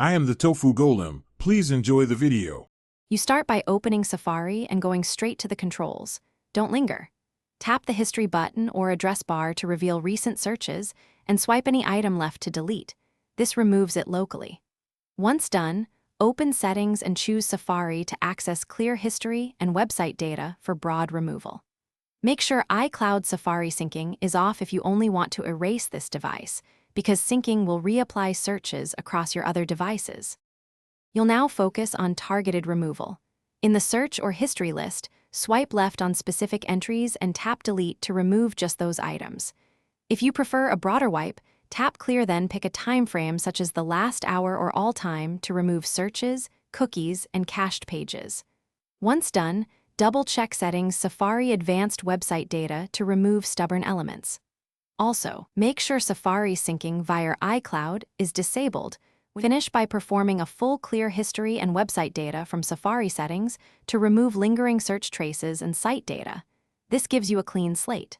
I am the Tofu Golem. Please enjoy the video. You start by opening Safari and going straight to the controls. Don't linger. Tap the History button or address bar to reveal recent searches and swipe any item left to delete. This removes it locally. Once done, open Settings and choose Safari to access clear history and website data for broad removal. Make sure iCloud Safari syncing is off if you only want to erase this device, because syncing will reapply searches across your other devices. You'll now focus on targeted removal. In the search or history list, swipe left on specific entries and tap Delete to remove just those items. If you prefer a broader wipe, tap Clear, then pick a time frame such as the last hour or all time to remove searches, cookies, and cached pages. Once done, double-check Settings Safari Advanced Website Data to remove stubborn elements. Also, make sure Safari syncing via iCloud is disabled. Finish by performing a full clear history and website data from Safari settings to remove lingering search traces and site data. This gives you a clean slate.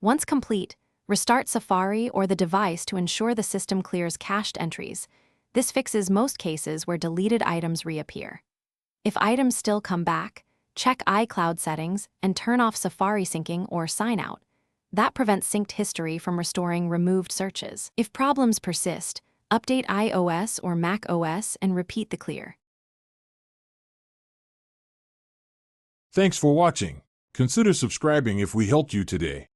Once complete, restart Safari or the device to ensure the system clears cached entries. This fixes most cases where deleted items reappear. If items still come back, check iCloud settings and turn off Safari syncing or sign out. That prevents synced history from restoring removed searches. If problems persist, update iOS or Mac OS and repeat the clear. Thanks for watching. Consider subscribing if we helped you today.